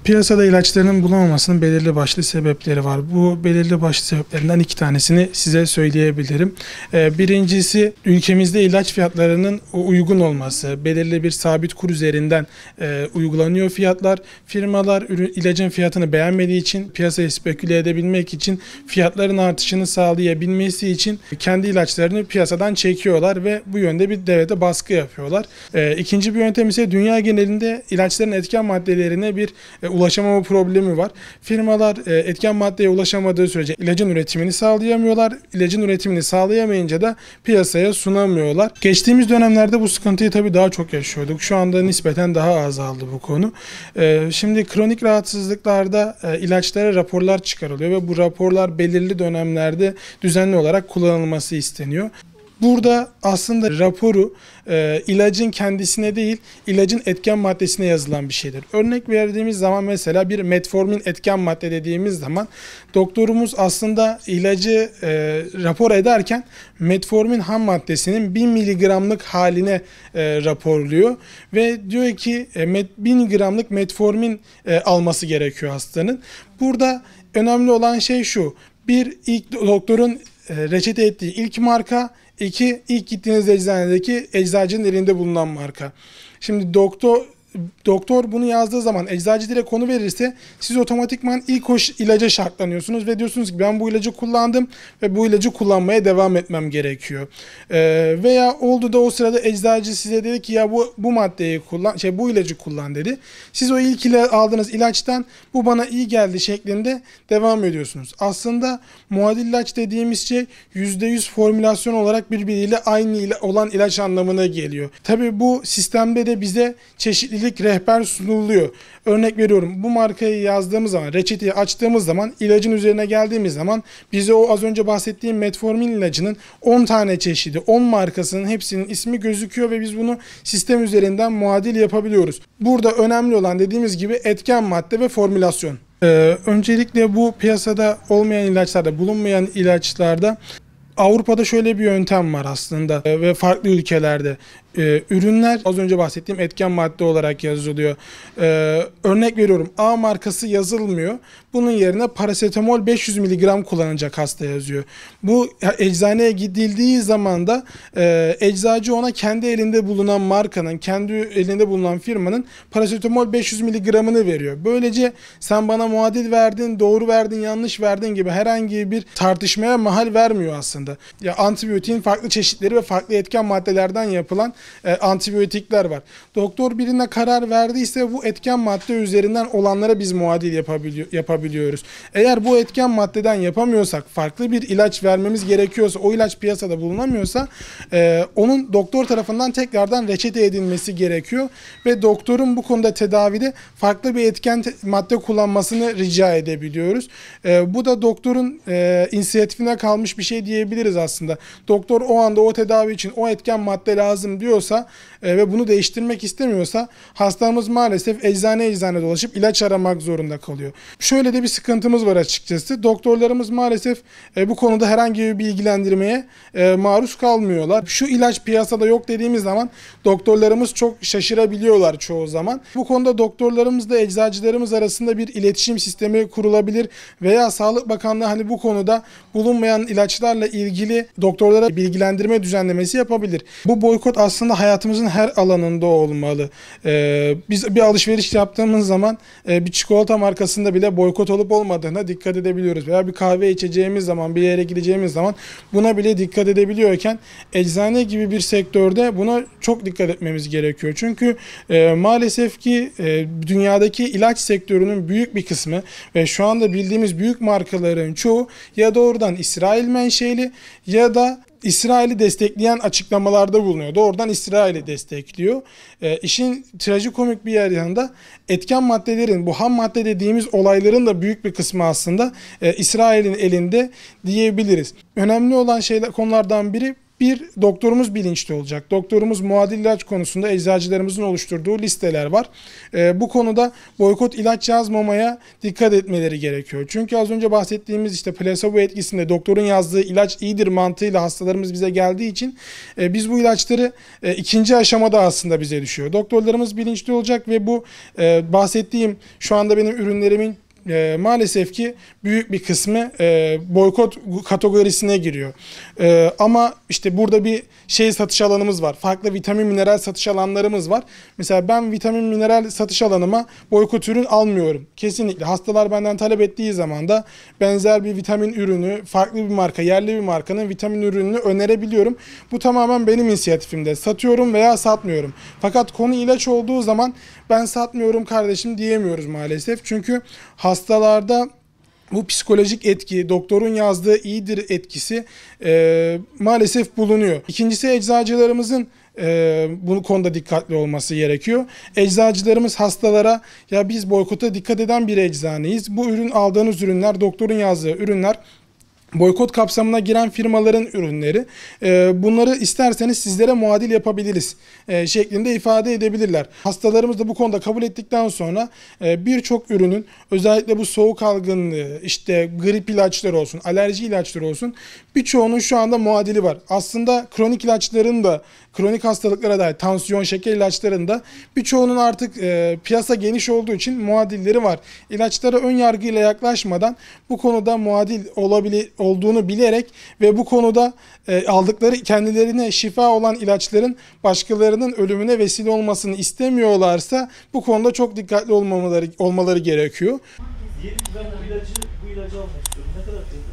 Piyasada ilaçların bulunmamasının belirli başlı sebepleri var. Bu belirli başlı sebeplerinden iki tanesini size söyleyebilirim. Birincisi ülkemizde ilaç fiyatlarının uygun olması. Belirli bir sabit kur üzerinden uygulanıyor fiyatlar. Firmalar ilacın fiyatını beğenmediği için piyasayı speküle edebilmek için fiyatların artışını sağlayabilmesi için kendi ilaçlarını piyasadan çekiyorlar ve bu yönde bir devlete baskı yapıyorlar. İkinci bir yöntem ise dünya genelinde ilaçların etken maddelerine bir ulaşamama problemi var. Firmalar etken maddeye ulaşamadığı sürece ilacın üretimini sağlayamıyorlar. İlacın üretimini sağlayamayınca da piyasaya sunamıyorlar. Geçtiğimiz dönemlerde bu sıkıntıyı tabii daha çok yaşıyorduk. Şu anda nispeten daha azaldı bu konu. Şimdi kronik rahatsızlıklarda ilaçlara raporlar çıkarılıyor ve bu raporlar belirli dönemlerde düzenli olarak kullanılması isteniyor. Burada aslında raporu ilacın kendisine değil, ilacın etken maddesine yazılan bir şeydir. Örnek verdiğimiz zaman mesela bir metformin etken madde dediğimiz zaman doktorumuz aslında ilacı rapor ederken metformin ham maddesinin 1000 miligramlık haline raporluyor ve diyor ki 1000 gramlık metformin alması gerekiyor hastanın. Burada önemli olan şey şu: ilk doktorun reçete ettiği ilk marka, İki, ilk gittiğiniz eczanedeki eczacının elinde bulunan marka. Şimdi doktor bunu yazdığı zaman eczacı direkt konu verirse siz otomatikman ilk o ilaca şartlanıyorsunuz ve diyorsunuz ki ben bu ilacı kullandım ve bu ilacı kullanmaya devam etmem gerekiyor. Veya oldu da o sırada eczacı size dedi ki ya bu maddeyi kullan, bu ilacı kullan dedi. Siz o ilk aldığınız ilaçtan bu bana iyi geldi şeklinde devam ediyorsunuz. Aslında muadil ilaç dediğimiz şey %100 formülasyon olarak birbiriyle aynı olan ilaç anlamına geliyor. Tabii bu sistemde de bize çeşitlilik rehber sunuluyor. Örnek veriyorum, bu markayı yazdığımız zaman, reçeteyi açtığımız zaman, ilacın üzerine geldiğimiz zaman bize o az önce bahsettiğim metformin ilacının 10 tane çeşidi, 10 markasının hepsinin ismi gözüküyor ve biz bunu sistem üzerinden muadil yapabiliyoruz. Burada önemli olan dediğimiz gibi etken madde ve formülasyon. Öncelikle bu piyasada olmayan ilaçlarda, bulunmayan ilaçlarda Avrupa'da şöyle bir yöntem var aslında ve farklı ülkelerde. Ürünler az önce bahsettiğim etken madde olarak yazılıyor. Örnek veriyorum, A markası yazılmıyor. Bunun yerine parasetamol 500 mg kullanacak hasta yazıyor. Bu eczaneye gidildiği zaman da eczacı ona kendi elinde bulunan markanın, kendi elinde bulunan firmanın parasetamol 500 mg'ını veriyor. Böylece sen bana muadil verdin, doğru verdin, yanlış verdin gibi herhangi bir tartışmaya mahal vermiyor aslında. Ya antibiyotiğin farklı çeşitleri ve farklı etken maddelerden yapılan antibiyotikler var. Doktor birine karar verdiyse bu etken madde üzerinden olanlara biz muadil yapabiliyoruz. Eğer bu etken maddeden yapamıyorsak, farklı bir ilaç vermemiz gerekiyorsa, o ilaç piyasada bulunamıyorsa onun doktor tarafından tekrardan reçete edilmesi gerekiyor ve doktorun bu konuda tedavide farklı bir etken madde kullanmasını rica edebiliyoruz. Bu da doktorun inisiyatifine kalmış bir şey diyebiliriz aslında. Doktor o anda o tedavi için o etken madde lazım diyorsa ve bunu değiştirmek istemiyorsa hastamız maalesef eczane dolaşıp ilaç aramak zorunda kalıyor. Şöyle de bir sıkıntımız var açıkçası. Doktorlarımız maalesef bu konuda herhangi bir bilgilendirmeye maruz kalmıyorlar. Şu ilaç piyasada yok dediğimiz zaman doktorlarımız çok şaşırabiliyorlar çoğu zaman. Bu konuda doktorlarımızla eczacılarımız arasında bir iletişim sistemi kurulabilir veya Sağlık Bakanlığı bu konuda bulunmayan ilaçlarla ilgili doktorlara bilgilendirme düzenlemesi yapabilir. Bu boykot aslında hayatımızın her alanında olmalı. Biz bir alışveriş yaptığımız zaman bir çikolata markasında bile boykot olup olmadığına dikkat edebiliyoruz. Veya bir kahve içeceğimiz zaman, bir yere gideceğimiz zaman buna bile dikkat edebiliyorken eczane gibi bir sektörde buna çok dikkat etmemiz gerekiyor. Çünkü maalesef ki dünyadaki ilaç sektörünün büyük bir kısmı ve şu anda bildiğimiz büyük markaların çoğu ya doğrudan İsrail menşeli ya da İsrail'i destekleyen açıklamalarda bulunuyor. Doğrudan İsrail'i destekliyor. İşin trajikomik bir yanında etken maddelerin, bu ham madde dediğimiz olayların da büyük bir kısmı aslında İsrail'in elinde diyebiliriz. Önemli olan konulardan biri Bir, doktorumuz bilinçli olacak. Doktorumuz muadil ilaç konusunda eczacılarımızın oluşturduğu listeler var. Bu konuda boykot ilaç yazmamaya dikkat etmeleri gerekiyor. Çünkü az önce bahsettiğimiz işte plasebo etkisinde doktorun yazdığı ilaç iyidir mantığıyla hastalarımız bize geldiği için biz bu ilaçları ikinci aşamada aslında bize düşüyor. Doktorlarımız bilinçli olacak ve bu bahsettiğim şu anda benim ürünlerimin maalesef ki büyük bir kısmı boykot kategorisine giriyor. Ama işte burada bir satış alanımız var. Farklı vitamin mineral satış alanlarımız var. Mesela ben vitamin mineral satış alanıma boykot ürün almıyorum. Kesinlikle. Hastalar benden talep ettiği zaman da benzer bir vitamin ürünü, farklı bir marka, yerli bir markanın vitamin ürününü önerebiliyorum. Bu tamamen benim inisiyatifimde. Satıyorum veya satmıyorum. Fakat konu ilaç olduğu zaman ben satmıyorum kardeşim diyemiyoruz maalesef. Çünkü hastalarda bu psikolojik etki, doktorun yazdığı iyidir etkisi maalesef bulunuyor. İkincisi eczacılarımızın bu konuda dikkatli olması gerekiyor. Eczacılarımız hastalara ya biz boykota dikkat eden bir eczaneyiz. Bu ürün aldığınız ürünler, doktorun yazdığı ürünler boykot kapsamına giren firmaların ürünleri. Bunları isterseniz sizlere muadil yapabiliriz şeklinde ifade edebilirler. Hastalarımız da bu konuda kabul ettikten sonra birçok ürünün özellikle bu soğuk algınlığı, işte grip ilaçları olsun, alerji ilaçları olsun birçoğunun şu anda muadili var. Aslında kronik ilaçların da kronik hastalıklara dair tansiyon, şeker ilaçlarının da birçoğunun artık piyasa geniş olduğu için muadilleri var. İlaçlara ön yargıyla yaklaşmadan bu konuda muadil olduğunu bilerek ve bu konuda aldıkları kendilerine şifa olan ilaçların başkalarının ölümüne vesile olmasını istemiyorlarsa bu konuda çok dikkatli olmaları gerekiyor. Diyelim ki ben bu ilacı almak istiyorum. Ne kadar fiyatı?